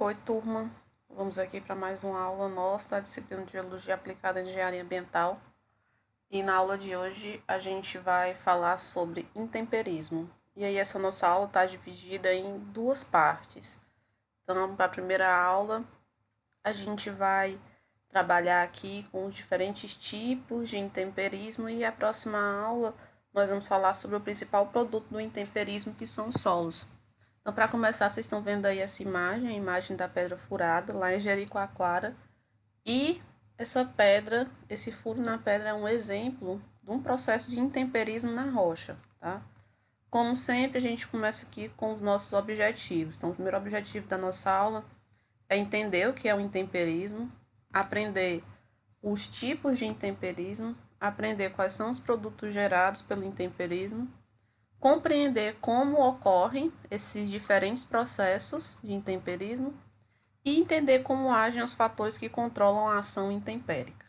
Oi, turma. Vamos aqui para mais uma aula nossa da disciplina de Geologia Aplicada à Engenharia Ambiental. E na aula de hoje a gente vai falar sobre intemperismo. E aí essa nossa aula está dividida em duas partes. Então, para a primeira aula, a gente vai trabalhar aqui com os diferentes tipos de intemperismo e a próxima aula nós vamos falar sobre o principal produto do intemperismo, que são os solos. Então, para começar, vocês estão vendo aí essa imagem, a imagem da pedra furada lá em Jericoacoara. E essa pedra, esse furo na pedra é um exemplo de um processo de intemperismo na rocha, tá? Como sempre, a gente começa aqui com os nossos objetivos. Então, o primeiro objetivo da nossa aula é entender o que é o intemperismo, aprender os tipos de intemperismo, aprender quais são os produtos gerados pelo intemperismo, compreender como ocorrem esses diferentes processos de intemperismo e entender como agem os fatores que controlam a ação intempérica.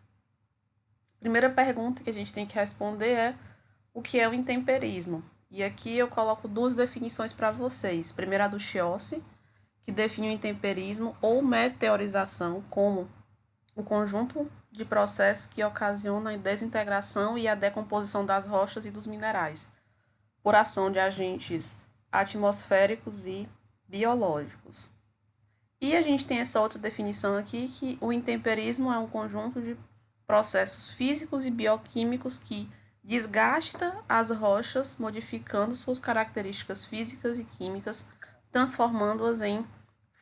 Primeira pergunta que a gente tem que responder é: o que é o intemperismo? E aqui eu coloco duas definições para vocês. Primeiro, a do Chiossi, que define o intemperismo ou meteorização como o conjunto de processos que ocasionam a desintegração e a decomposição das rochas e dos minerais, por ação de agentes atmosféricos e biológicos. E a gente tem essa outra definição aqui, que o intemperismo é um conjunto de processos físicos e bioquímicos que desgasta as rochas, modificando suas características físicas e químicas, transformando-as em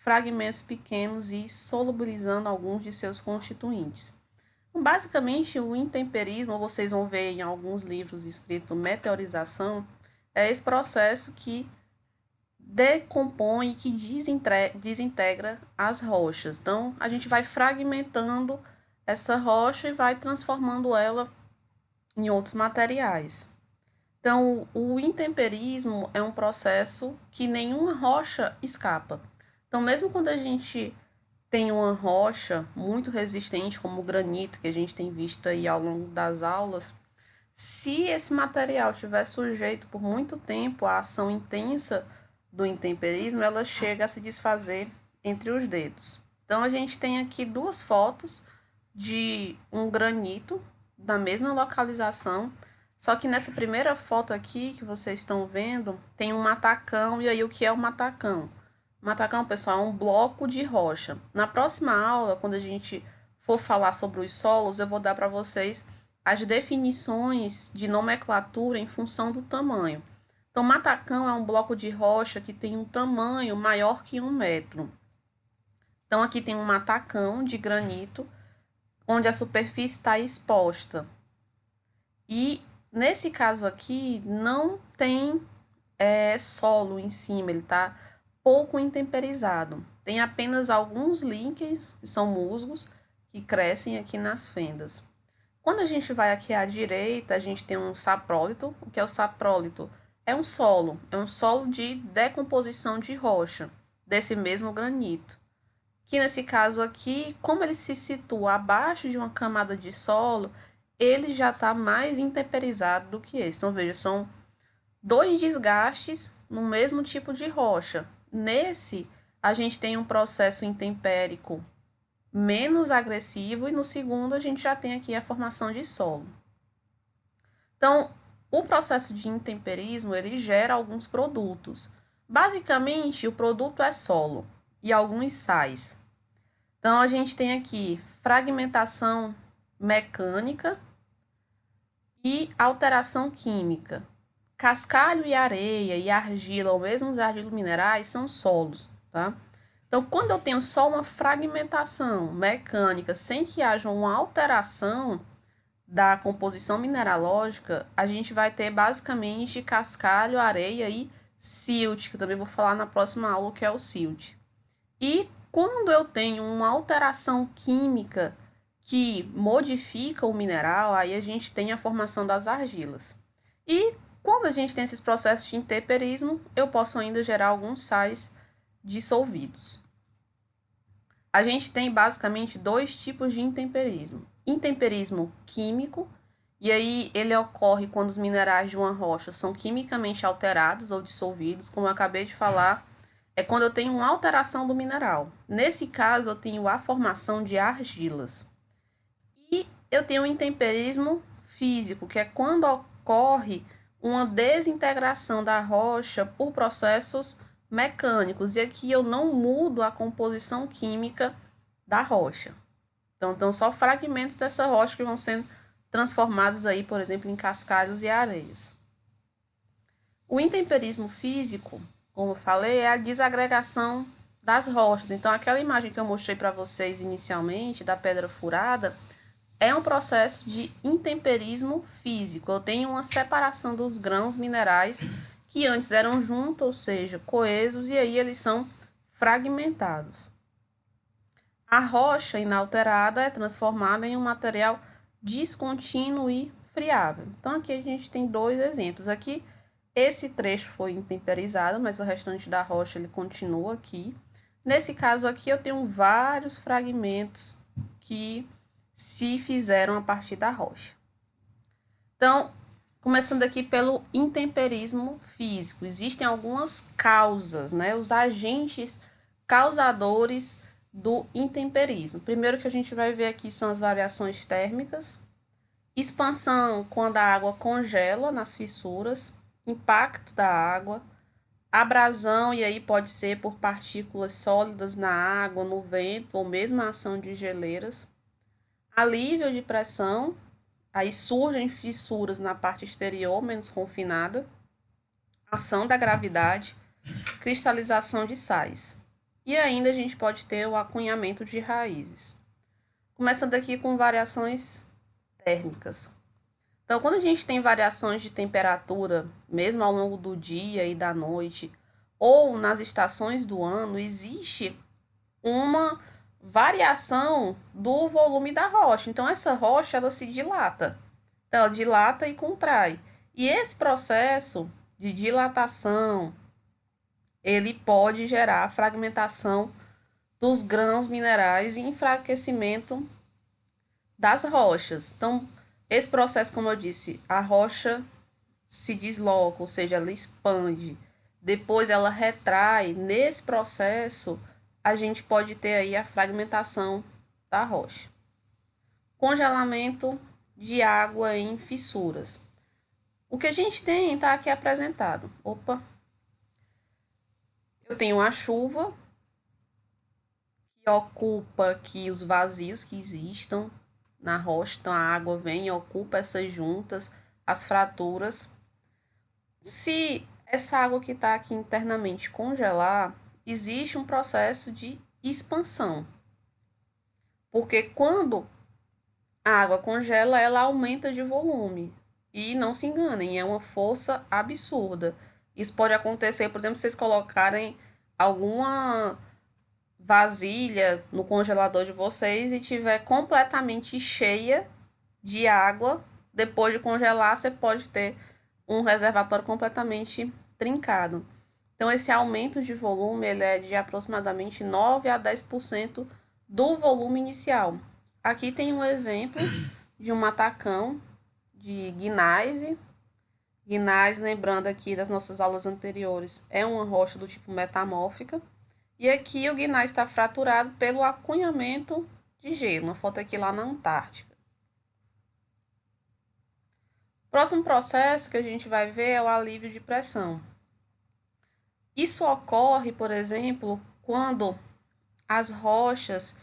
fragmentos pequenos e solubilizando alguns de seus constituintes. Basicamente, o intemperismo, vocês vão ver em alguns livros escrito meteorização, é esse processo que decompõe e que desintegra as rochas. Então, a gente vai fragmentando essa rocha e vai transformando ela em outros materiais. Então, o intemperismo é um processo que nenhuma rocha escapa. Então, mesmo quando a gente tem uma rocha muito resistente, como o granito, que a gente tem visto aí ao longo das aulas, se esse material estiver sujeito por muito tempo à ação intensa do intemperismo, ela chega a se desfazer entre os dedos. Então, a gente tem aqui duas fotos de um granito da mesma localização, só que nessa primeira foto aqui que vocês estão vendo, tem um matacão. E aí, o que é o matacão? Matacão, pessoal, é um bloco de rocha. Na próxima aula, quando a gente for falar sobre os solos, eu vou dar para vocês as definições de nomenclatura em função do tamanho. Então, matacão é um bloco de rocha que tem um tamanho maior que 1 metro. Então, aqui tem um matacão de granito, onde a superfície está exposta. E, nesse caso aqui, não tem solo em cima, ele está pouco intemperizado. Tem apenas alguns líquens, que são musgos, que crescem aqui nas fendas. Quando a gente vai aqui à direita, a gente tem um saprólito. O que é o saprólito? É um solo de decomposição de rocha, desse mesmo granito. Que nesse caso aqui, como ele se situa abaixo de uma camada de solo, ele já está mais intemperizado do que esse. Então, veja, são dois desgastes no mesmo tipo de rocha. Nesse, a gente tem um processo intempérico menos agressivo e no segundo a gente já tem aqui a formação de solo. Então, o processo de intemperismo, ele gera alguns produtos. Basicamente, o produto é solo e alguns sais. Então, a gente tem aqui fragmentação mecânica e alteração química. Cascalho e areia e argila, ou mesmo os argilos minerais, são solos, tá? Então, quando eu tenho só uma fragmentação mecânica, sem que haja uma alteração da composição mineralógica, a gente vai ter basicamente cascalho, areia e silt, que eu também vou falar na próxima aula, que é o silt. E quando eu tenho uma alteração química que modifica o mineral, aí a gente tem a formação das argilas. E quando a gente tem esses processos de intemperismo, eu posso ainda gerar alguns sais dissolvidos. A gente tem basicamente dois tipos de intemperismo. Intemperismo químico, e aí ele ocorre quando os minerais de uma rocha são quimicamente alterados ou dissolvidos, como eu acabei de falar, é quando eu tenho uma alteração do mineral. Nesse caso, eu tenho a formação de argilas. E eu tenho o intemperismo físico, que é quando ocorre uma desintegração da rocha por processos mecânicos. E aqui eu não mudo a composição química da rocha. Então só fragmentos dessa rocha que vão sendo transformados aí, por exemplo, em cascalhos e areias. O intemperismo físico, como eu falei, é a desagregação das rochas. Então, aquela imagem que eu mostrei para vocês inicialmente, da pedra furada, é um processo de intemperismo físico. Eu tenho uma separação dos grãos minerais que antes eram juntos, ou seja, coesos, e aí eles são fragmentados. A rocha inalterada é transformada em um material descontínuo e friável. Então, aqui a gente tem dois exemplos. Aqui, esse trecho foi intemperizado, mas o restante da rocha ele continua aqui. Nesse caso aqui, eu tenho vários fragmentos que se fizeram a partir da rocha. Então, começando aqui pelo intemperismo físico. Existem algumas causas, né? Os agentes causadores do intemperismo. Primeiro que a gente vai ver aqui são as variações térmicas, expansão quando a água congela nas fissuras, impacto da água, abrasão, e aí pode ser por partículas sólidas na água, no vento, ou mesmo a ação de geleiras, alívio de pressão, aí surgem fissuras na parte exterior menos confinada, ação da gravidade, cristalização de sais. E ainda a gente pode ter o acunhamento de raízes. Começando aqui com variações térmicas. Então, quando a gente tem variações de temperatura, mesmo ao longo do dia e da noite, ou nas estações do ano, existe uma variação do volume da rocha. Então, essa rocha, ela se dilata. Então, ela dilata e contrai. E esse processo de dilatação, ele pode gerar fragmentação dos grãos minerais e enfraquecimento das rochas. Então, esse processo, como eu disse, a rocha se desloca, ou seja, ela expande, depois ela retrai. Nesse processo, a gente pode ter aí a fragmentação da rocha. Congelamento de água em fissuras. O que a gente tem está aqui apresentado. Opa! Eu tenho a chuva, que ocupa aqui os vazios que existam na rocha. Então, a água vem e ocupa essas juntas, as fraturas. Se essa água que está aqui internamente congelar, existe um processo de expansão. Porque quando a água congela, ela aumenta de volume. E não se enganem, é uma força absurda. Isso pode acontecer, por exemplo, se vocês colocarem alguma vasilha no congelador de vocês e tiver completamente cheia de água, depois de congelar, você pode ter um reservatório completamente trincado. Então, esse aumento de volume ele é de aproximadamente 9 a 10% do volume inicial. Aqui tem um exemplo de um matacão de gneiss. Gneiss, lembrando aqui das nossas aulas anteriores, é uma rocha do tipo metamórfica. E aqui o gneiss está fraturado pelo acunhamento de gelo. Uma foto aqui lá na Antártica. O próximo processo que a gente vai ver é o alívio de pressão. Isso ocorre, por exemplo, quando as rochas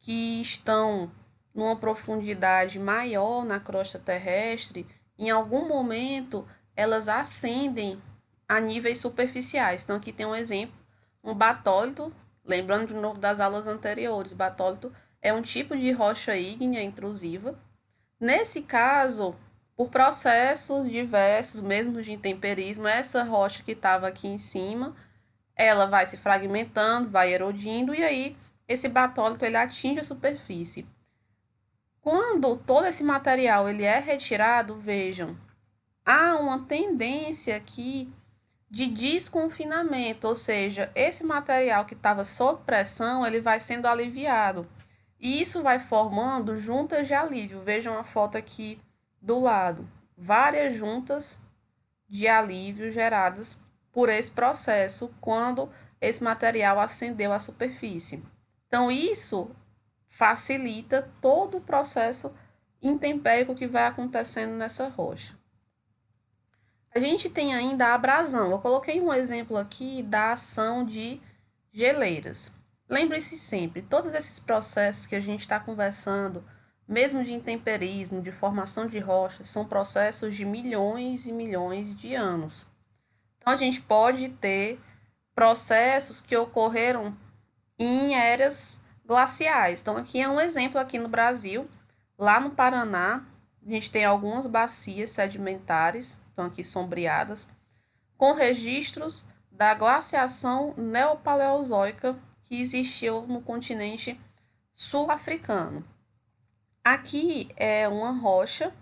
que estão numa profundidade maior na crosta terrestre, em algum momento elas ascendem a níveis superficiais. Então, aqui tem um exemplo, um batólito, lembrando de novo das aulas anteriores, batólito é um tipo de rocha ígnea intrusiva. Nesse caso, por processos diversos, mesmo de intemperismo, essa rocha que estava aqui em cima, ela vai se fragmentando, vai erodindo, e aí esse batólito ele atinge a superfície. Quando todo esse material ele é retirado, vejam, há uma tendência aqui de desconfinamento, ou seja, esse material que estava sob pressão, ele vai sendo aliviado. E isso vai formando juntas de alívio. Vejam a foto aqui do lado. Várias juntas de alívio geradas por esse processo, quando esse material ascendeu à superfície. Então, isso facilita todo o processo intempérico que vai acontecendo nessa rocha. A gente tem ainda a abrasão. Eu coloquei um exemplo aqui da ação de geleiras. Lembre-se sempre, todos esses processos que a gente está conversando, mesmo de intemperismo, de formação de rochas, são processos de milhões e milhões de anos. Então, a gente pode ter processos que ocorreram em eras glaciais. Então, aqui é um exemplo aqui no Brasil, lá no Paraná, a gente tem algumas bacias sedimentares, estão aqui sombreadas, com registros da glaciação neopaleozoica que existiu no continente sul-africano. Aqui é uma rocha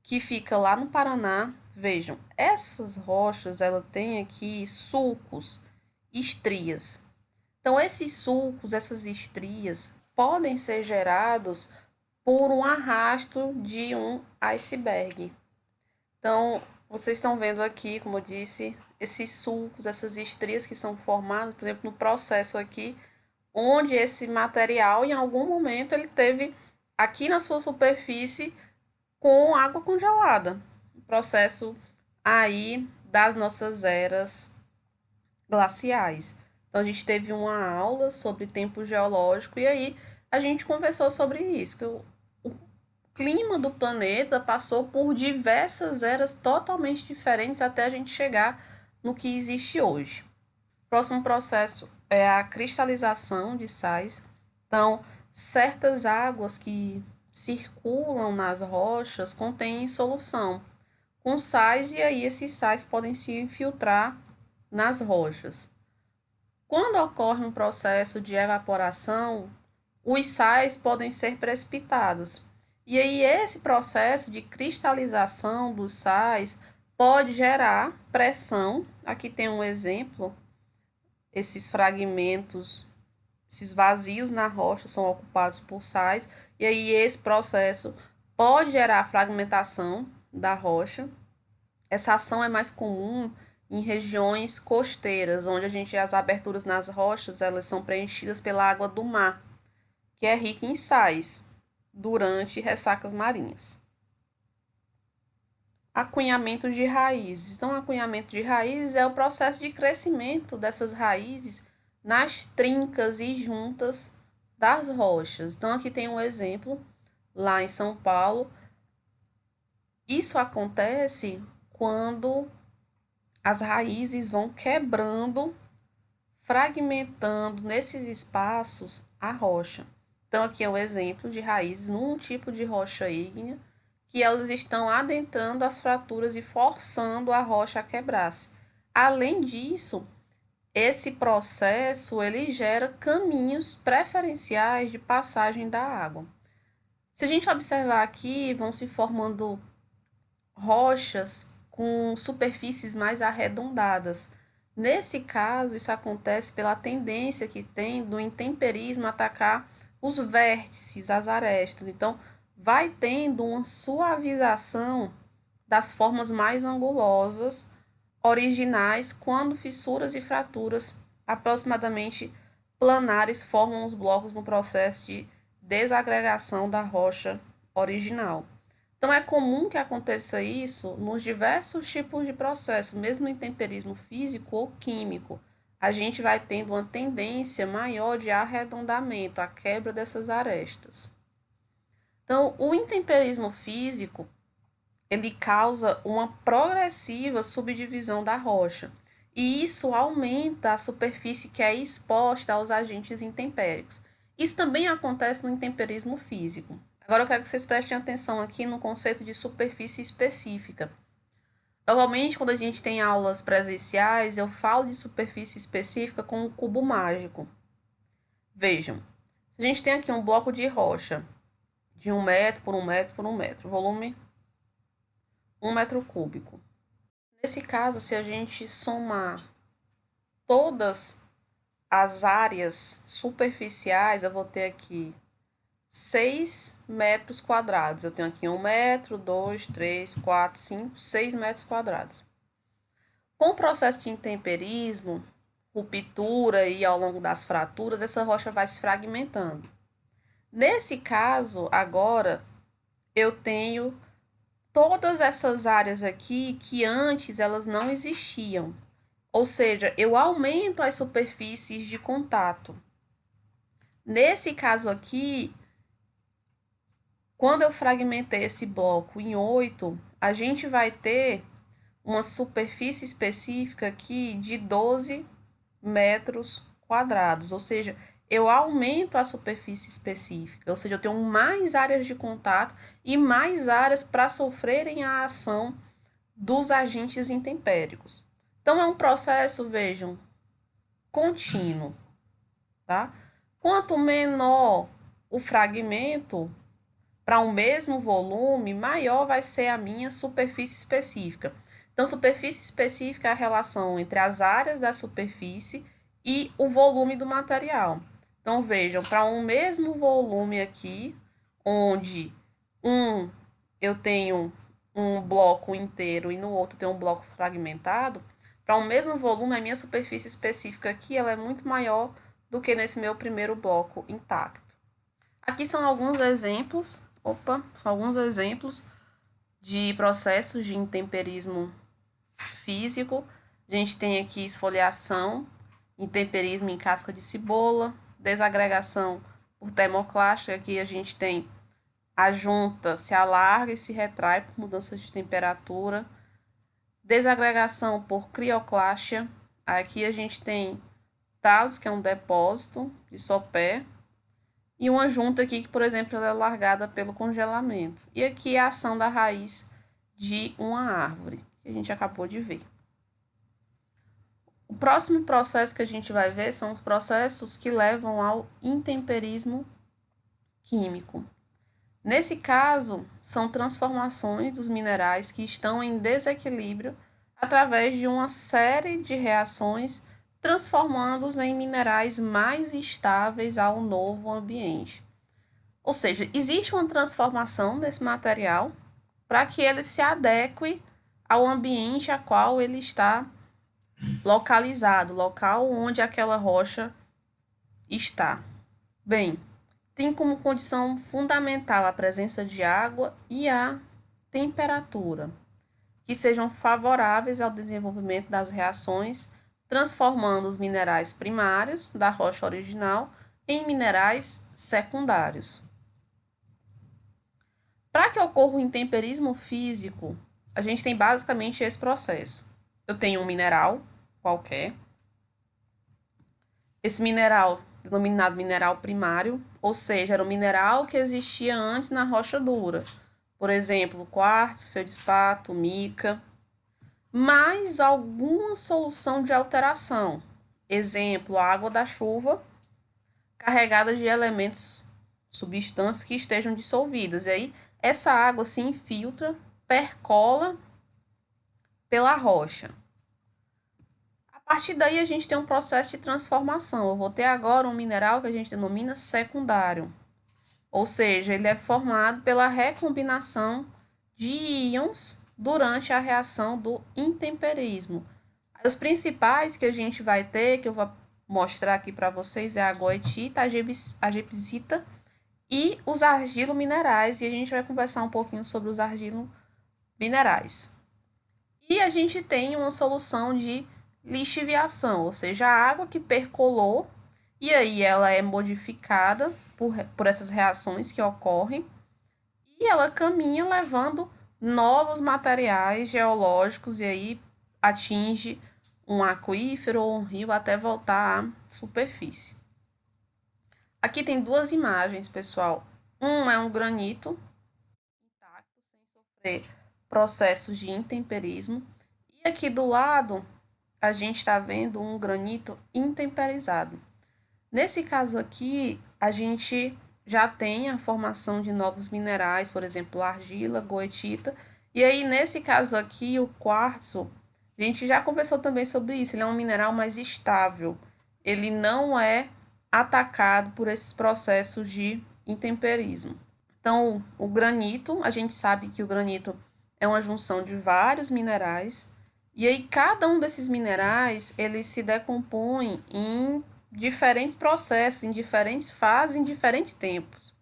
que fica lá no Paraná. Vejam, essas rochas, ela tem aqui sulcos, estrias. Então, esses sulcos, essas estrias, podem ser gerados por um arrasto de um iceberg. Então, vocês estão vendo aqui, como eu disse, esses sulcos, essas estrias que são formadas, por exemplo, no processo aqui, onde esse material, em algum momento, ele teve aqui na sua superfície com água congelada. O processo aí das nossas eras glaciais. Então, a gente teve uma aula sobre tempo geológico e aí a gente conversou sobre isso, que o clima do planeta passou por diversas eras totalmente diferentes até a gente chegar no que existe hoje. O próximo processo é a cristalização de sais. Então, certas águas que circulam nas rochas contêm solução com sais e aí esses sais podem se infiltrar nas rochas. Quando ocorre um processo de evaporação, os sais podem ser precipitados. E aí esse processo de cristalização dos sais pode gerar pressão. Aqui tem um exemplo, esses fragmentos, esses vazios na rocha são ocupados por sais, e aí esse processo pode gerar fragmentação da rocha. Essa ação é mais comum em regiões costeiras, onde as aberturas nas rochas, elas são preenchidas pela água do mar, que é rica em sais, durante ressacas marinhas. Acunhamento de raízes. Então, acunhamento de raízes é o processo de crescimento dessas raízes nas trincas e juntas das rochas. Então, aqui tem um exemplo, lá em São Paulo. Isso acontece quando as raízes vão quebrando, fragmentando nesses espaços a rocha. Então, aqui é um exemplo de raízes num tipo de rocha ígnea, que elas estão adentrando as fraturas e forçando a rocha a quebrar-se. Além disso, esse processo ele gera caminhos preferenciais de passagem da água. Se a gente observar aqui, vão se formando rochas com superfícies mais arredondadas. Nesse caso, isso acontece pela tendência que tem do intemperismo atacar os vértices, as arestas. Então, vai tendo uma suavização das formas mais angulosas originais quando fissuras e fraturas aproximadamente planares formam os blocos no processo de desagregação da rocha original. Então, é comum que aconteça isso nos diversos tipos de processo, mesmo em temperismo físico ou químico. A gente vai tendo uma tendência maior de arredondamento, a quebra dessas arestas. Então, o intemperismo físico, ele causa uma progressiva subdivisão da rocha, e isso aumenta a superfície que é exposta aos agentes intempéricos. Isso também acontece no intemperismo físico. Agora eu quero que vocês prestem atenção aqui no conceito de superfície específica. Normalmente, quando a gente tem aulas presenciais, eu falo de superfície específica com um cubo mágico. Vejam, a gente tem aqui um bloco de rocha de 1 metro por 1 metro por 1 metro, volume 1 metro cúbico. Nesse caso, se a gente somar todas as áreas superficiais, eu vou ter aqui 6 metros quadrados. Eu tenho aqui 1 metro, 2, 3, 4, 5, 6 metros quadrados. Com o processo de intemperismo, ruptura e ao longo das fraturas, essa rocha vai se fragmentando. Nesse caso, agora, eu tenho todas essas áreas aqui que antes elas não existiam. Ou seja, eu aumento as superfícies de contato. Nesse caso aqui, quando eu fragmentei esse bloco em 8, a gente vai ter uma superfície específica aqui de 12 metros quadrados, ou seja, eu aumento a superfície específica, ou seja, eu tenho mais áreas de contato e mais áreas para sofrerem a ação dos agentes intempéricos. Então, é um processo, vejam, contínuo, tá? Quanto menor o fragmento para um mesmo volume, maior vai ser a minha superfície específica. Então, superfície específica é a relação entre as áreas da superfície e o volume do material. Então, vejam, para um mesmo volume aqui, onde eu tenho um bloco inteiro e no outro tem um bloco fragmentado, para um mesmo volume, a minha superfície específica aqui ela é muito maior do que nesse meu primeiro bloco intacto. Aqui são alguns exemplos, de processos de intemperismo físico. A gente tem aqui esfoliação, intemperismo em casca de cebola, desagregação por termoclástica. Aqui a gente tem a junta se alarga e se retrai por mudanças de temperatura. Desagregação por crioclástia. Aqui a gente tem talos, que é um depósito de sopé. E uma junta aqui que, por exemplo, ela é largada pelo congelamento. E aqui a ação da raiz de uma árvore, que a gente acabou de ver. O próximo processo que a gente vai ver são os processos que levam ao intemperismo químico. Nesse caso, são transformações dos minerais que estão em desequilíbrio através de uma série de reações, transformando-os em minerais mais estáveis ao novo ambiente. Ou seja, existe uma transformação desse material para que ele se adeque ao ambiente a qual ele está localizado, local onde aquela rocha está. Bem, tem como condição fundamental a presença de água e a temperatura, que sejam favoráveis ao desenvolvimento das reações, transformando os minerais primários da rocha original em minerais secundários. Para que ocorra o intemperismo físico, a gente tem basicamente esse processo. Eu tenho um mineral qualquer. Esse mineral, denominado mineral primário, ou seja, era um mineral que existia antes na rocha dura. Por exemplo, quartzo, feldespato, mica. Mais alguma solução de alteração. Exemplo, a água da chuva, carregada de elementos, substâncias que estejam dissolvidas. E aí, essa água se infiltra, percola pela rocha. A partir daí, a gente tem um processo de transformação. Eu vou ter agora um mineral que a gente denomina secundário. Ou seja, ele é formado pela recombinação de íons durante a reação do intemperismo. Os principais que a gente vai ter, que eu vou mostrar aqui para vocês, é a goethita, a gepsita e os argilominerais. E a gente vai conversar um pouquinho sobre os argilominerais. E a gente tem uma solução de lixiviação, ou seja, a água que percolou e aí ela é modificada por essas reações que ocorrem e ela caminha levando novos materiais geológicos e aí atinge um aquífero ou um rio até voltar à superfície. Aqui tem duas imagens, pessoal. Um é um granito intacto, sem sofrer processos de intemperismo. E aqui do lado, a gente está vendo um granito intemperizado. Nesse caso aqui, a gente já tem a formação de novos minerais, por exemplo, argila, goethita. E aí, nesse caso aqui, o quartzo, a gente já conversou também sobre isso, ele é um mineral mais estável. Ele não é atacado por esses processos de intemperismo. Então, o granito, a gente sabe que o granito é uma junção de vários minerais E aí cada um desses minerais, eles se decompõem em diferentes processos, em diferentes fases, em diferentes tempos.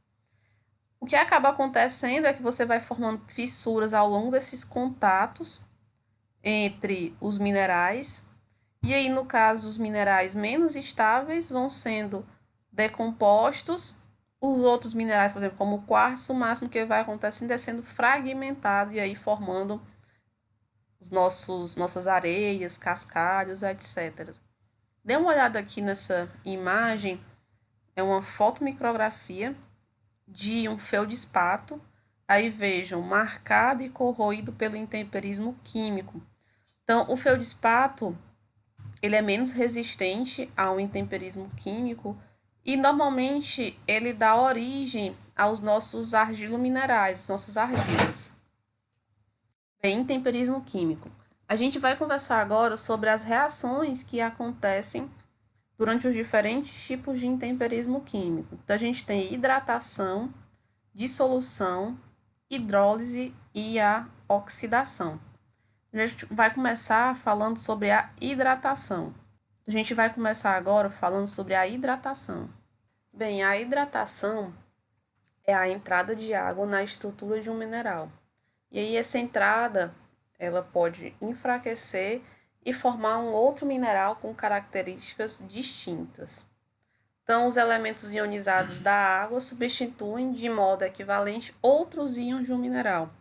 O que acaba acontecendo é que você vai formando fissuras ao longo desses contatos entre os minerais, e aí, no caso, os minerais menos estáveis vão sendo decompostos, os outros minerais, por exemplo, como o quartzo, o máximo que vai acontecendo é sendo fragmentado e aí formando nossas areias, cascalhos, etc. Dê uma olhada aqui nessa imagem, é uma fotomicrografia de um feldspato. Aí vejam, marcado e corroído pelo intemperismo químico. Então, o feldspato, ele é menos resistente ao intemperismo químico e normalmente ele dá origem aos nossos argilominerais, nossas argilas. Bem, intemperismo químico. A gente vai conversar agora sobre as reações que acontecem durante os diferentes tipos de intemperismo químico. Então, a gente tem hidratação, dissolução, hidrólise e a oxidação. A gente vai começar falando sobre a hidratação. A gente vai começar agora falando sobre a hidratação. Bem, a hidratação é a entrada de água na estrutura de um mineral. E aí essa entrada, ela pode enfraquecer e formar um outro mineral com características distintas. Então, os elementos ionizados da água substituem de modo equivalente outros íons de um mineral,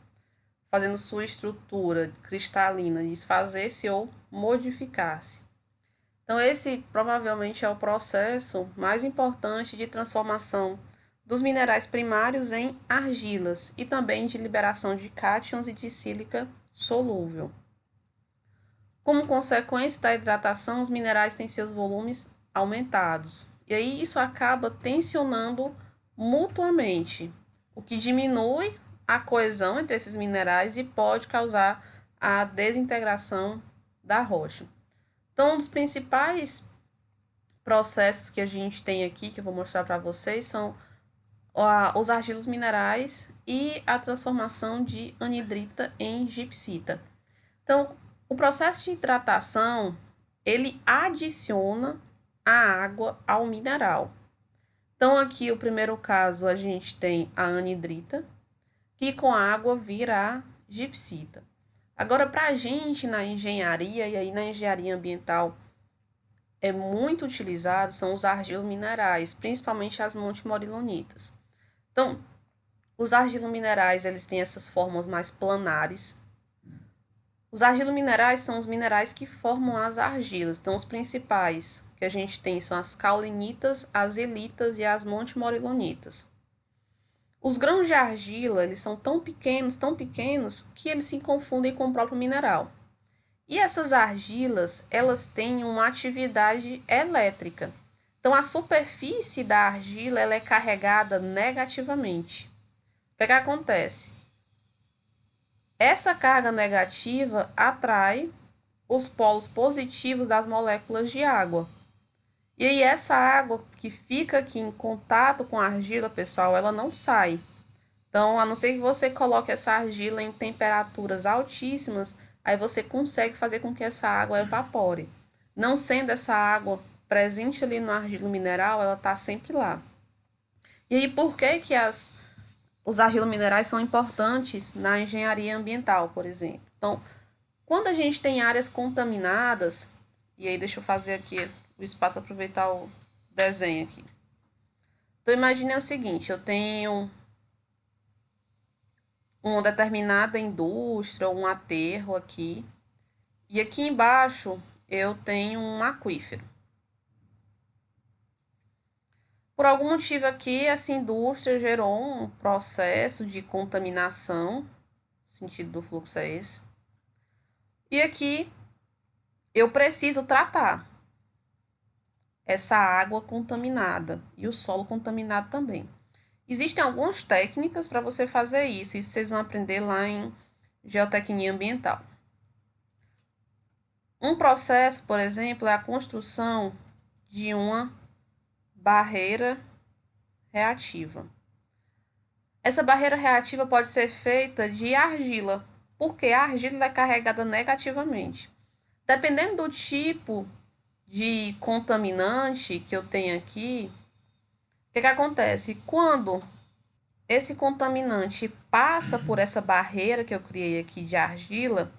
fazendo sua estrutura cristalina desfazer-se ou modificar-se. Então, esse provavelmente é o processo mais importante de transformação dos minerais primários em argilas e também de liberação de cátions e de sílica solúvel. Como consequência da hidratação, os minerais têm seus volumes aumentados. E aí isso acaba tensionando mutuamente, o que diminui a coesão entre esses minerais e pode causar a desintegração da rocha. Então, um dos principais processos que a gente tem aqui, que eu vou mostrar para vocês, são os argilos minerais e a transformação de anidrita em gipsita. Então, o processo de hidratação, ele adiciona a água ao mineral. Então, aqui, o primeiro caso, a gente tem a anidrita, que com a água vira a gipsita. Agora, para a gente, na engenharia, e aí na engenharia ambiental, é muito utilizado são os argilominerais, principalmente as montemorilonitas. Então, os argilominerais, eles têm essas formas mais planares. Os argilominerais são os minerais que formam as argilas. Então, os principais que a gente tem são as caulinitas, as elitas e as montemorilonitas. Os grãos de argila, eles são tão pequenos, que eles se confundem com o próprio mineral. E essas argilas, elas têm uma atividade elétrica. Então, a superfície da argila ela é carregada negativamente. O que acontece? Essa carga negativa atrai os polos positivos das moléculas de água. E aí, essa água que fica aqui em contato com a argila, pessoal, ela não sai. Então, a não ser que você coloque essa argila em temperaturas altíssimas, aí você consegue fazer com que essa água evapore. Não sendo essa água presente ali no argilo mineral, ela está sempre lá. E aí, por que que os argilominerais são importantes na engenharia ambiental, por exemplo? Então, quando a gente tem áreas contaminadas, e aí deixa eu fazer aqui o espaço, aproveitar o desenho aqui. Então, imagine o seguinte, eu tenho uma determinada indústria, um aterro aqui, e aqui embaixo eu tenho um aquífero. Por algum motivo aqui, essa indústria gerou um processo de contaminação, o sentido do fluxo é esse, e aqui eu preciso tratar essa água contaminada e o solo contaminado também. Existem algumas técnicas para você fazer isso vocês vão aprender lá em geotecnia ambiental. Um processo, por exemplo, é a construção de uma barreira reativa. Essa barreira reativa pode ser feita de argila, porque a argila é carregada negativamente. Dependendo do tipo de contaminante que eu tenho aqui, o que acontece? Quando esse contaminante passa por essa barreira que eu criei aqui de argila,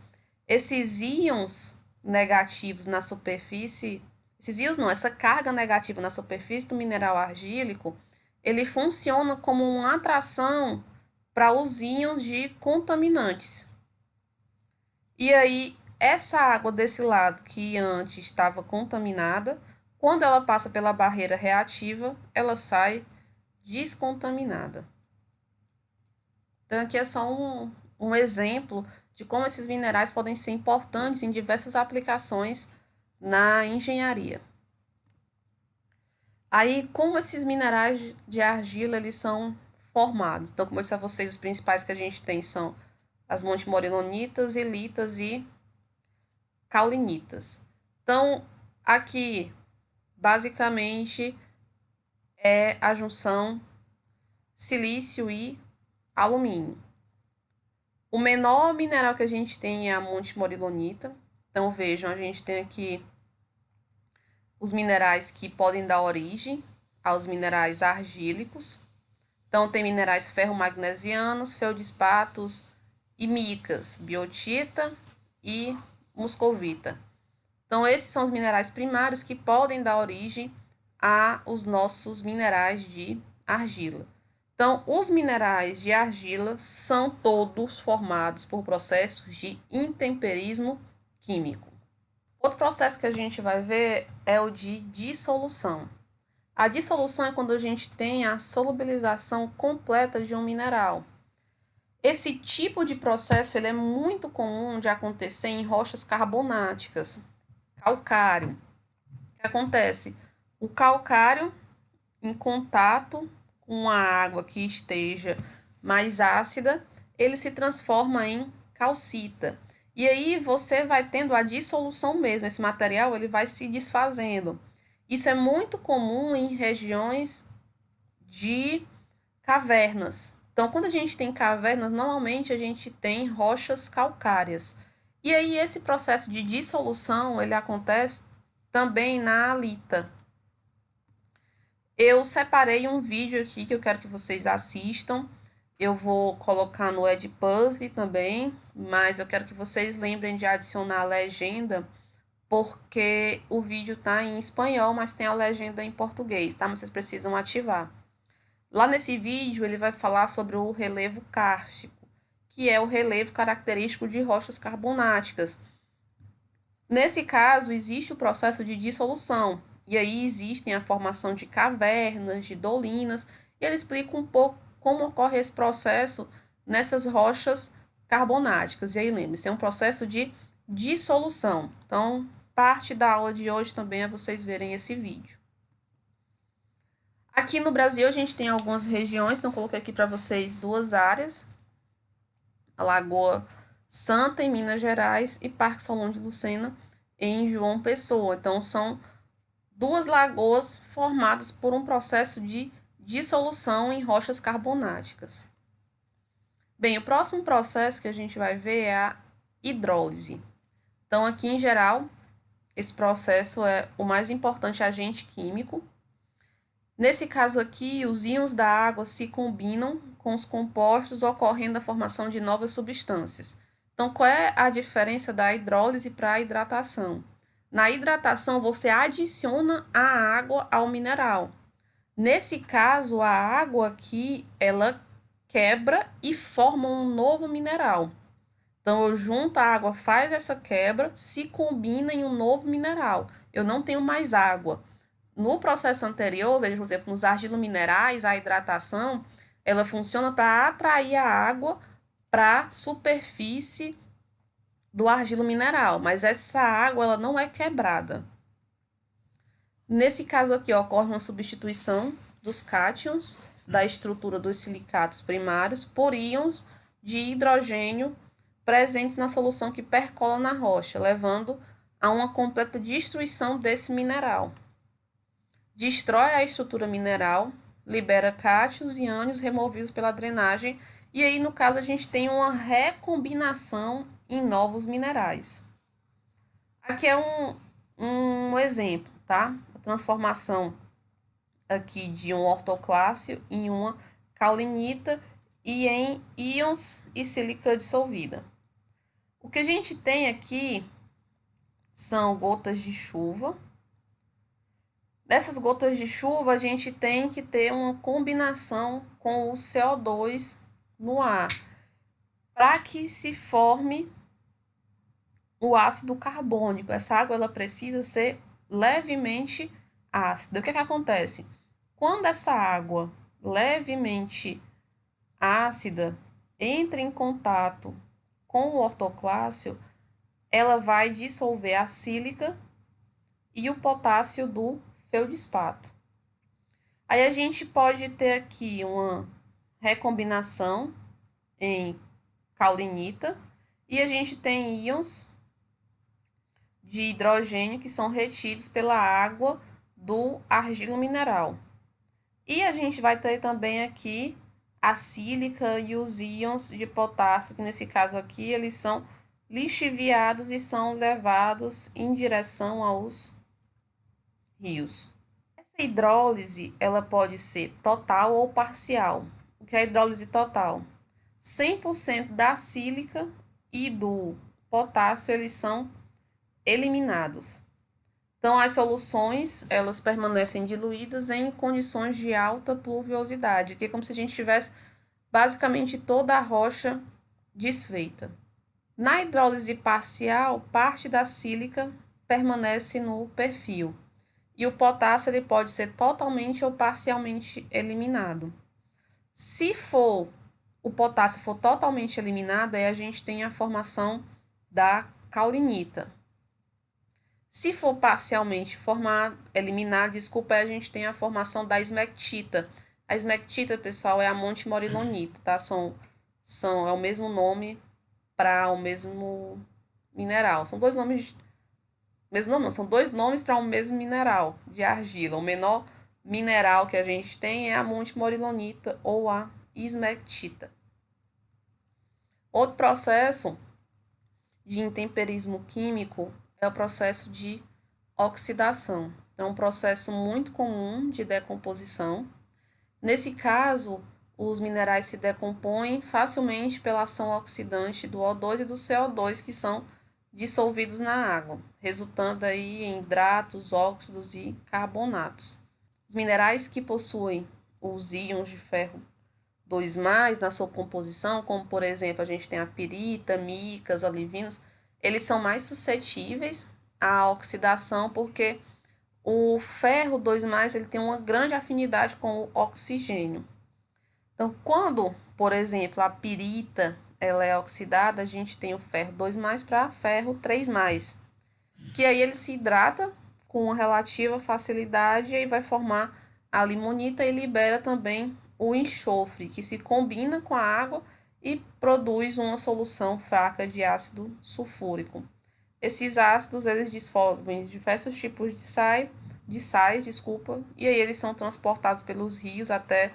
esses íons negativos na superfície, esses íons não, essa carga negativa na superfície do mineral argílico, ele funciona como uma atração para os íons de contaminantes. E aí, essa água desse lado que antes estava contaminada, quando ela passa pela barreira reativa, ela sai descontaminada. Então, aqui é só um exemplo de como esses minerais podem ser importantes em diversas aplicações na engenharia. Aí, como esses minerais de argila eles são formados? Então, como eu disse a vocês, os principais que a gente tem são as montemorilonitas, ilitas e caulinitas. Então, aqui, basicamente, é a junção silício e alumínio. O menor mineral que a gente tem é a montemorilonita. Então, vejam, a gente tem aqui os minerais que podem dar origem aos minerais argílicos. Então, tem minerais ferromagnesianos, feldespatos e micas, biotita e muscovita. Então, esses são os minerais primários que podem dar origem aos nossos minerais de argila. Então, os minerais de argila são todos formados por processos de intemperismo químico. Outro processo que a gente vai ver é o de dissolução. A dissolução é quando a gente tem a solubilização completa de um mineral. Esse tipo de processo ele é muito comum de acontecer em rochas carbonáticas, calcário. O que acontece? O calcário, em contato com a água que esteja mais ácida, ele se transforma em calcita. E aí você vai tendo a dissolução mesmo, esse material ele vai se desfazendo. Isso é muito comum em regiões de cavernas. Então, quando a gente tem cavernas, normalmente a gente tem rochas calcárias. E aí esse processo de dissolução, ele acontece também na halita. Eu separei um vídeo aqui que eu quero que vocês assistam. Eu vou colocar no Edpuzzle também, mas eu quero que vocês lembrem de adicionar a legenda, porque o vídeo tá em espanhol, mas tem a legenda em português, tá? Mas vocês precisam ativar. Lá nesse vídeo ele vai falar sobre o relevo kárstico, que é o relevo característico de rochas carbonáticas. Nesse caso, existe o processo de dissolução, e aí existem a formação de cavernas, de dolinas, e ele explica um pouco como ocorre esse processo nessas rochas carbonáticas. E aí, lembre-se, é um processo de dissolução. Então, parte da aula de hoje também é vocês verem esse vídeo. Aqui no Brasil, a gente tem algumas regiões, então coloquei aqui para vocês duas áreas, a Lagoa Santa, em Minas Gerais, e Parque Solon de Lucena, em João Pessoa. Então, são duas lagoas formadas por um processo de dissolução em rochas carbonáticas. Bem, o próximo processo que a gente vai ver é a hidrólise. Então, aqui em geral, esse processo é o mais importante agente químico. Nesse caso aqui, os íons da água se combinam com os compostos, ocorrendo a formação de novas substâncias. Então, qual é a diferença da hidrólise para a hidratação? Na hidratação, você adiciona a água ao mineral. Nesse caso, a água aqui, ela quebra e forma um novo mineral. Então, eu junto a água, faz essa quebra, se combina em um novo mineral. Eu não tenho mais água. No processo anterior, veja, por exemplo, nos argilominerais, a hidratação, ela funciona para atrair a água para a superfície do argilo mineral, mas essa água ela não é quebrada. Nesse caso aqui, ocorre uma substituição dos cátions da estrutura dos silicatos primários por íons de hidrogênio presentes na solução que percola na rocha, levando a uma completa destruição desse mineral. Destrói a estrutura mineral, libera cátions e ânions removidos pela drenagem, e aí, no caso, a gente tem uma recombinação em novos minerais. Aqui é um exemplo, tá? A transformação aqui de um ortoclásseo em uma caulinita e em íons e sílica dissolvida. O que a gente tem aqui são gotas de chuva. Dessas gotas de chuva, a gente tem que ter uma combinação com o CO2 no ar, para que se forme o ácido carbônico. Essa água ela precisa ser levemente ácida. O que acontece? Quando essa água levemente ácida entra em contato com o ortoclásseo, ela vai dissolver a sílica e o potássio do feldespato. Aí a gente pode ter aqui uma recombinação em caulinita e a gente tem íons de hidrogênio que são retidos pela água do argilo mineral. E a gente vai ter também aqui a sílica e os íons de potássio, que nesse caso aqui eles são lixiviados e são levados em direção aos rios. Essa hidrólise, ela pode ser total ou parcial. O que é a hidrólise total? 100% da sílica e do potássio, eles são eliminados. Então, as soluções, elas permanecem diluídas em condições de alta pluviosidade, que é como se a gente tivesse basicamente toda a rocha desfeita. Na hidrólise parcial, parte da sílica permanece no perfil e o potássio ele pode ser totalmente ou parcialmente eliminado. Se for o potássio for totalmente eliminado, aí a gente tem a formação da caulinita. Se for parcialmente eliminado, desculpa, a gente tem a formação da esmectita. A esmectita, pessoal, é a montimorilonita, tá? É o mesmo nome para o mesmo mineral. São dois nomes, mesmo nome não, são dois nomes para um mesmo mineral de argila. O menor mineral que a gente tem é a montimorilonita ou a esmectita. Outro processo de intemperismo químico é o processo de oxidação. É um processo muito comum de decomposição. Nesse caso, os minerais se decompõem facilmente pela ação oxidante do O2 e do CO2, que são dissolvidos na água, resultando aí em hidratos, óxidos e carbonatos. Os minerais que possuem os íons de ferro 2+, na sua composição, como por exemplo a gente tem a pirita, micas, olivinas, eles são mais suscetíveis à oxidação porque o ferro 2+, ele tem uma grande afinidade com o oxigênio. Então, quando, por exemplo, a pirita ela é oxidada, a gente tem o ferro 2+ para ferro 3+, que aí ele se hidrata com uma relativa facilidade e vai formar a limonita e libera também o enxofre, que se combina com a água e produz uma solução fraca de ácido sulfúrico. Esses ácidos eles dissolvem diversos tipos de sais, e aí eles são transportados pelos rios até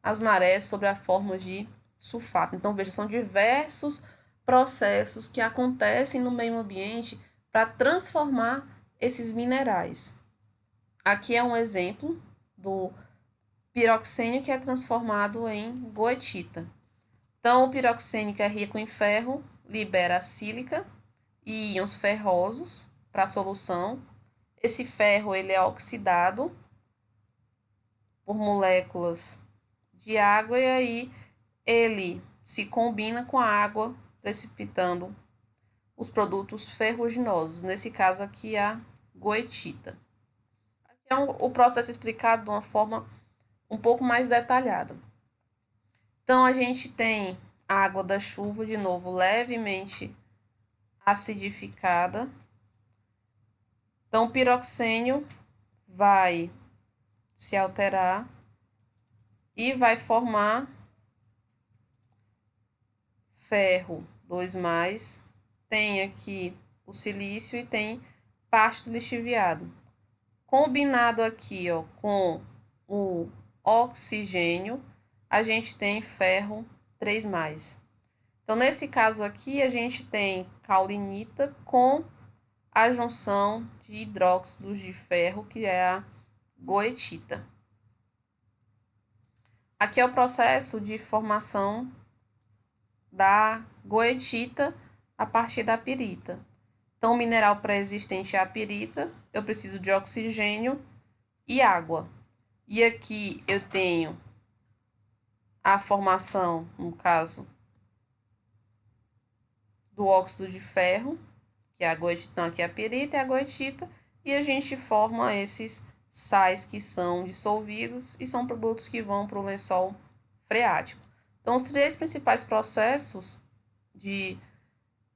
as marés sob a forma de sulfato. Então, veja, são diversos processos que acontecem no meio ambiente para transformar esses minerais. Aqui é um exemplo do piroxênio que é transformado em goetita. Então, o piroxênio que é rico em ferro libera a sílica e íons ferrosos para a solução. Esse ferro ele é oxidado por moléculas de água e aí ele se combina com a água, precipitando os produtos ferruginosos. Nesse caso aqui, a goetita. Aqui é o processo explicado de uma forma um pouco mais detalhada. Então, a gente tem a água da chuva, de novo, levemente acidificada. Então, o piroxênio vai se alterar e vai formar ferro 2+, tem aqui o silício e tem parte do lixiviado. Combinado aqui, ó, com o oxigênio, a gente tem ferro 3+. Então, nesse caso aqui, a gente tem caulinita com a junção de hidróxidos de ferro, que é a goetita. Aqui é o processo de formação da goetita a partir da pirita. Então, o mineral pré-existente é a pirita, eu preciso de oxigênio e água. E aqui eu tenho a formação, no caso, do óxido de ferro, que é a goetita, então aqui é a pirita e a goetita, e a gente forma esses sais que são dissolvidos e são produtos que vão para o lençol freático. Então, os três principais processos de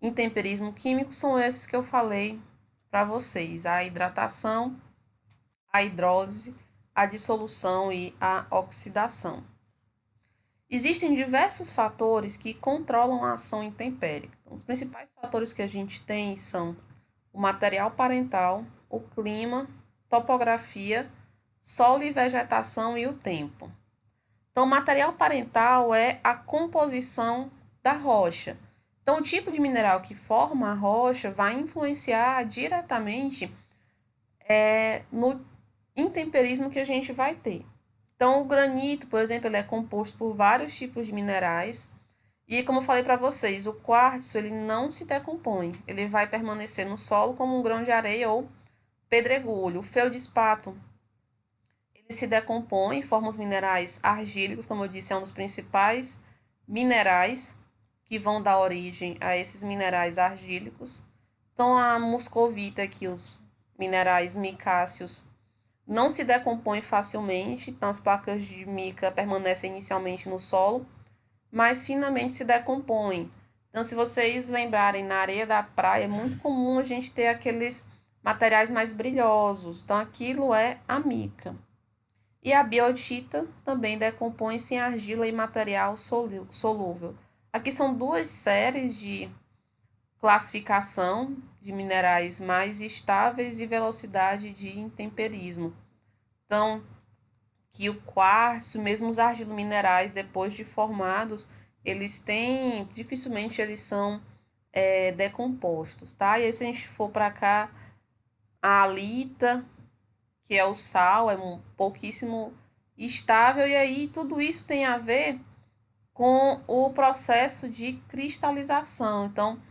intemperismo químico são esses que eu falei para vocês: a hidratação, a hidrólise, a dissolução e a oxidação. Existem diversos fatores que controlam a ação intempérica. Então, os principais fatores que a gente tem são o material parental, o clima, topografia, solo e vegetação e o tempo. Então, o material parental é a composição da rocha. Então, o tipo de mineral que forma a rocha vai influenciar diretamente no intemperismo que a gente vai ter. Então, o granito, por exemplo, ele é composto por vários tipos de minerais. E como eu falei para vocês, o quartzo ele não se decompõe. Ele vai permanecer no solo como um grão de areia ou pedregulho. O feldespato ele se decompõe e forma os minerais argílicos, como eu disse, é um dos principais minerais que vão dar origem a esses minerais argílicos. Então, a muscovita aqui, os minerais micáceos, não se decompõem facilmente, então as placas de mica permanecem inicialmente no solo, mas finalmente se decompõem. Então, se vocês lembrarem, na areia da praia é muito comum a gente ter aqueles materiais mais brilhosos, então aquilo é a mica. E a biotita também decompõe-se em argila e material solúvel. Aqui são duas séries de classificação de minerais mais estáveis e velocidade de intemperismo. Então, que o quartzo, mesmo os argilominerais, depois de formados, dificilmente eles são decompostos, tá? E aí, se a gente for para cá, a halita, que é o sal, é pouquíssimo estável, e aí tudo isso tem a ver com o processo de cristalização. Então,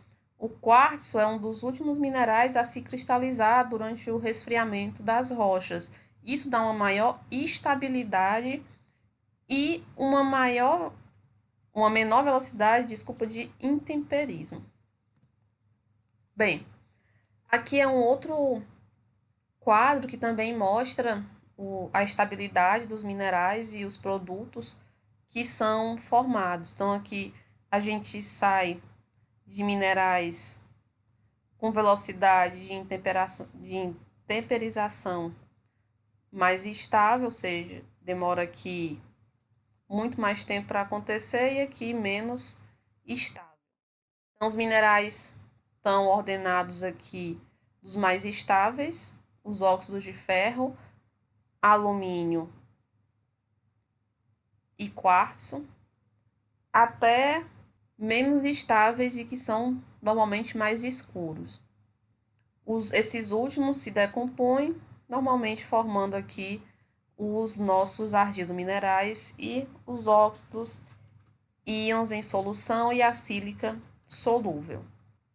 o quartzo é um dos últimos minerais a se cristalizar durante o resfriamento das rochas. Isso dá uma maior estabilidade e uma menor velocidade, de intemperismo. Bem, aqui é um outro quadro que também mostra a estabilidade dos minerais e os produtos que são formados. Então, aqui a gente sai de minerais com velocidade de intemperização mais estável, ou seja, demora aqui muito mais tempo para acontecer e aqui menos estável. Então, os minerais estão ordenados aqui dos mais estáveis, os óxidos de ferro, alumínio e quartzo, até menos estáveis e que são normalmente mais escuros. Esses últimos se decompõem, normalmente formando aqui os nossos argilominerais e os óxidos, íons em solução e a sílica solúvel.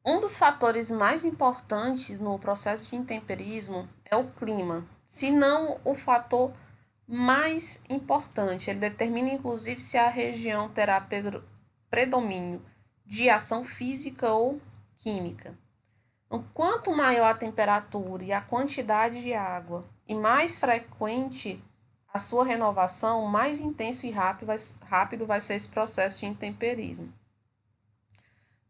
Um dos fatores mais importantes no processo de intemperismo é o clima, se não o fator mais importante. Ele determina, inclusive, se a região terá predomínio de ação física ou química. Então, quanto maior a temperatura e a quantidade de água e mais frequente a sua renovação, mais intenso e rápido vai ser esse processo de intemperismo.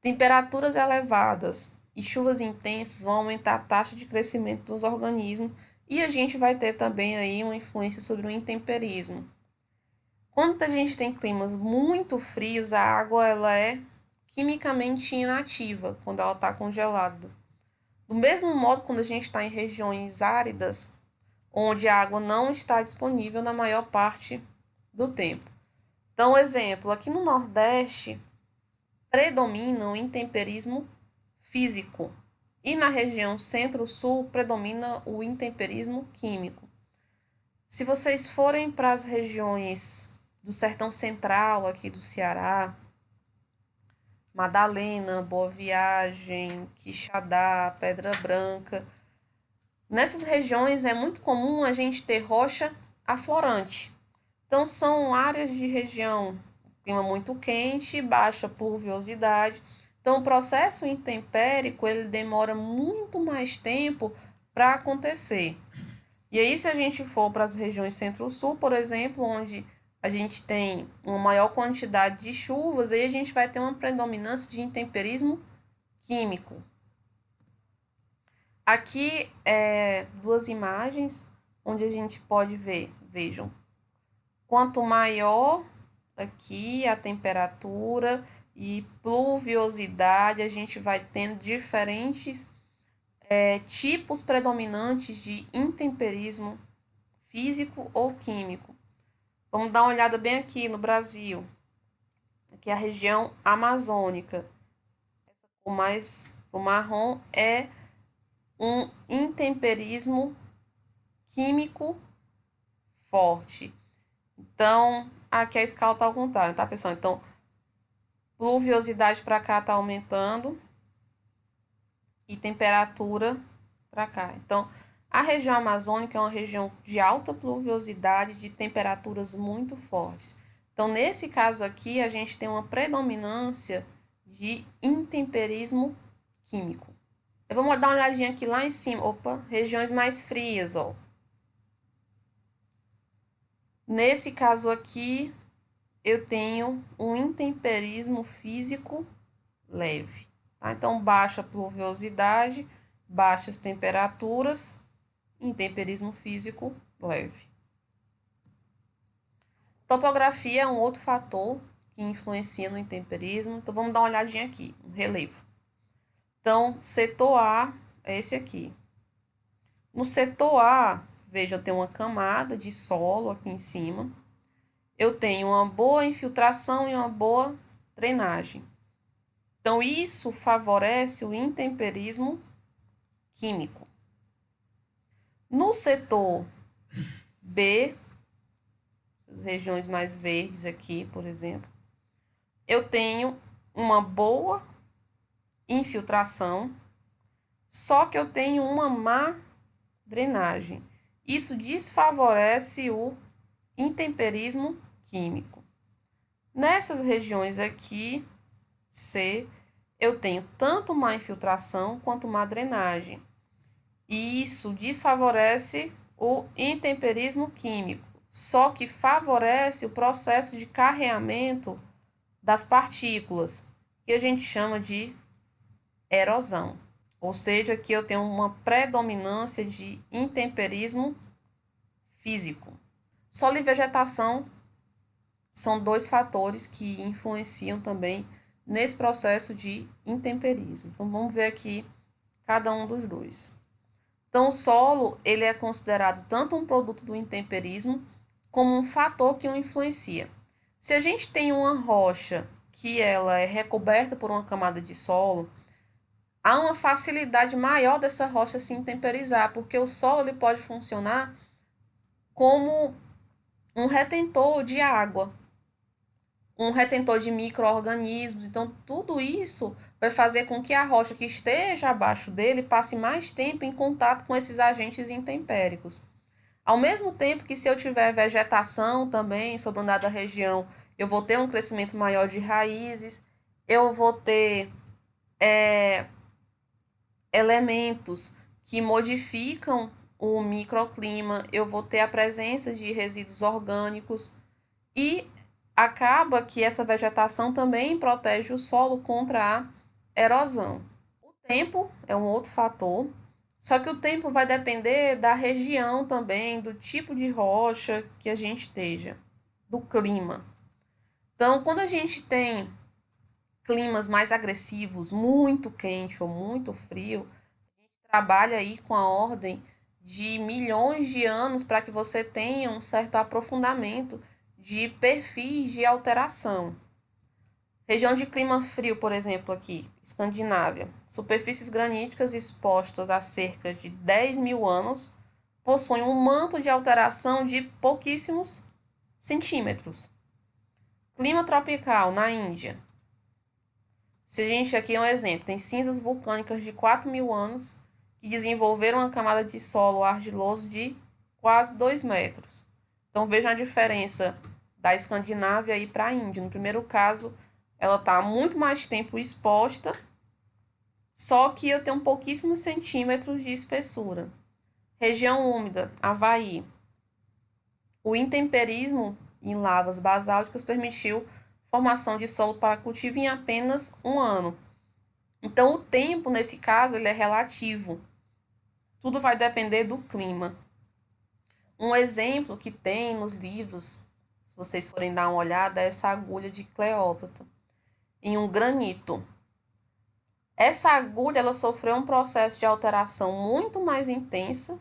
Temperaturas elevadas e chuvas intensas vão aumentar a taxa de crescimento dos organismos e a gente vai ter também aí uma influência sobre o intemperismo. Quando a gente tem climas muito frios, a água ela é quimicamente inativa quando ela está congelada. Do mesmo modo, quando a gente está em regiões áridas, onde a água não está disponível na maior parte do tempo. Então, exemplo, aqui no Nordeste, predomina o intemperismo físico. E na região centro-sul predomina o intemperismo químico. Se vocês forem para as regiões do sertão central aqui do Ceará, Madalena, Boa Viagem, Quixadá, Pedra Branca, nessas regiões é muito comum a gente ter rocha aflorante. Então são áreas de região clima muito quente, baixa pluviosidade. Então o processo intempérico ele demora muito mais tempo para acontecer. E aí, se a gente for para as regiões centro-sul, por exemplo, onde a gente tem uma maior quantidade de chuvas, aí a gente vai ter uma predominância de intemperismo químico. Aqui duas imagens onde a gente pode ver, vejam, quanto maior aqui a temperatura e pluviosidade, a gente vai tendo diferentes tipos predominantes de intemperismo físico ou químico. Vamos dar uma olhada bem aqui no Brasil. Aqui é a região amazônica. Essa cor mais o marrom é um intemperismo químico forte. Então, aqui a escala está ao contrário, tá, pessoal? Então, pluviosidade para cá está aumentando e temperatura para cá. Então, a região amazônica é uma região de alta pluviosidade, de temperaturas muito fortes. Então, nesse caso aqui, a gente tem uma predominância de intemperismo químico. Vamos dar uma olhadinha aqui lá em cima. Opa, regiões mais frias, ó. Nesse caso aqui, eu tenho um intemperismo físico leve. Tá? Então, baixa pluviosidade, baixas temperaturas, intemperismo físico leve. Topografia é um outro fator que influencia no intemperismo. Então, vamos dar uma olhadinha aqui, um relevo. Então, setor A é esse aqui. No setor A, veja, eu tenho uma camada de solo aqui em cima. Eu tenho uma boa infiltração e uma boa drenagem. Então, isso favorece o intemperismo químico. No setor B, as regiões mais verdes aqui, por exemplo, eu tenho uma boa infiltração, só que eu tenho uma má drenagem. Isso desfavorece o intemperismo químico. Nessas regiões aqui, C, eu tenho tanto má infiltração quanto má drenagem. E isso desfavorece o intemperismo químico, só que favorece o processo de carreamento das partículas, que a gente chama de erosão. Ou seja, aqui eu tenho uma predominância de intemperismo físico. Solo e vegetação são dois fatores que influenciam também nesse processo de intemperismo. Então, vamos ver aqui cada um dos dois. Então, o solo ele é considerado tanto um produto do intemperismo como um fator que o influencia. Se a gente tem uma rocha que ela é recoberta por uma camada de solo, há uma facilidade maior dessa rocha se intemperizar, porque o solo ele pode funcionar como um retentor de água, um retentor de micro-organismos. Então, tudo isso vai fazer com que a rocha que esteja abaixo dele passe mais tempo em contato com esses agentes intempéricos. Ao mesmo tempo que se eu tiver vegetação também sobre uma dada região, eu vou ter um crescimento maior de raízes, eu vou ter elementos que modificam o microclima, eu vou ter a presença de resíduos orgânicos e acaba que essa vegetação também protege o solo contra a erosão. O tempo é um outro fator, só que o tempo vai depender da região também, do tipo de rocha que a gente esteja, do clima. Então, quando a gente tem climas mais agressivos, muito quente ou muito frio, a gente trabalha aí com a ordem de milhões de anos para que você tenha um certo aprofundamento de perfis de alteração. Região de clima frio, por exemplo, aqui, Escandinávia. Superfícies graníticas expostas há cerca de 10 mil anos possuem um manto de alteração de pouquíssimos centímetros. Clima tropical na Índia. Se a gente aqui é um exemplo, tem cinzas vulcânicas de 4 mil anos que desenvolveram uma camada de solo argiloso de quase 2 metros. Então vejam a diferença da Escandinávia aí para a Índia. No primeiro caso, ela está muito mais tempo exposta, só que eu tenho pouquíssimos centímetros de espessura. Região úmida, Havaí. O intemperismo em lavas basálticas permitiu formação de solo para cultivo em apenas um ano. Então, o tempo, nesse caso, ele é relativo. Tudo vai depender do clima. Um exemplo que tem nos livros, se vocês forem dar uma olhada, é essa agulha de Cleópatra, em um granito. Essa agulha ela sofreu um processo de alteração muito mais intensa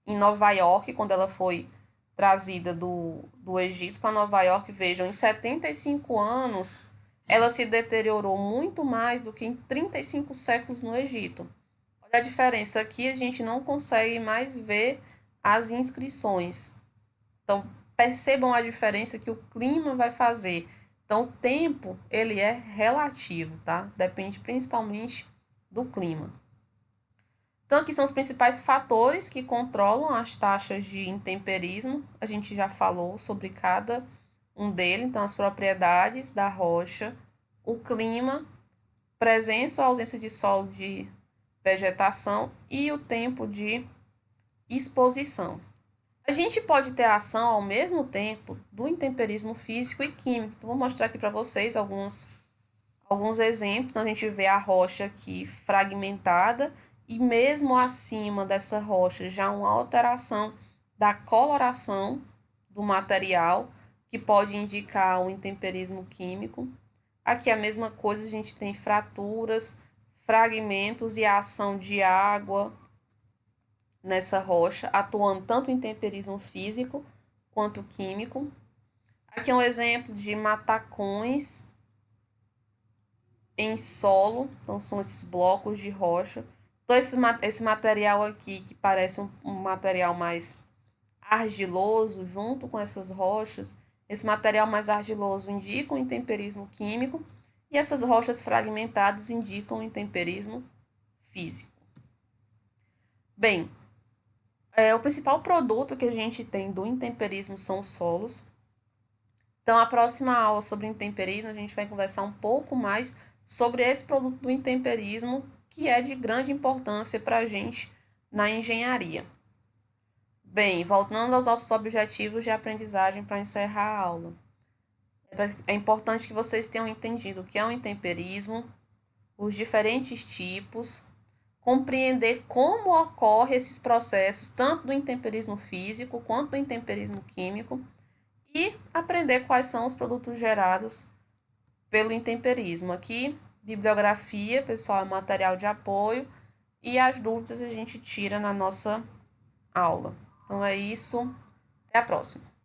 em Nova York, quando ela foi trazida do Egito para Nova York. Vejam, em 75 anos, ela se deteriorou muito mais do que em 35 séculos no Egito. Olha a diferença, aqui a gente não consegue mais ver as inscrições. Então, percebam a diferença que o clima vai fazer. Então, o tempo, ele é relativo, tá? Depende principalmente do clima. Então, aqui são os principais fatores que controlam as taxas de intemperismo. A gente já falou sobre cada um deles. Então, as propriedades da rocha, o clima, presença ou ausência de solo de vegetação e o tempo de exposição. A gente pode ter ação ao mesmo tempo do intemperismo físico e químico. Vou mostrar aqui para vocês alguns exemplos. Então, a gente vê a rocha aqui fragmentada e mesmo acima dessa rocha já uma alteração da coloração do material, que pode indicar um intemperismo químico. Aqui a mesma coisa, a gente tem fraturas, fragmentos e a ação de água nessa rocha, atuando tanto em intemperismo físico quanto químico. Aqui é um exemplo de matacões em solo, então são esses blocos de rocha. Então, esse material aqui, que parece um material mais argiloso, junto com essas rochas, esse material mais argiloso indica o intemperismo químico e essas rochas fragmentadas indicam o intemperismo físico. Bem, o principal produto que a gente tem do intemperismo são os solos. Então, a próxima aula sobre intemperismo, a gente vai conversar um pouco mais sobre esse produto do intemperismo, que é de grande importância para a gente na engenharia. Bem, voltando aos nossos objetivos de aprendizagem para encerrar a aula. É importante que vocês tenham entendido o que é o intemperismo, os diferentes tipos, compreender como ocorrem esses processos, tanto do intemperismo físico quanto do intemperismo químico, e aprender quais são os produtos gerados pelo intemperismo. Aqui, bibliografia, pessoal, material de apoio, e as dúvidas a gente tira na nossa aula. Então é isso, até a próxima.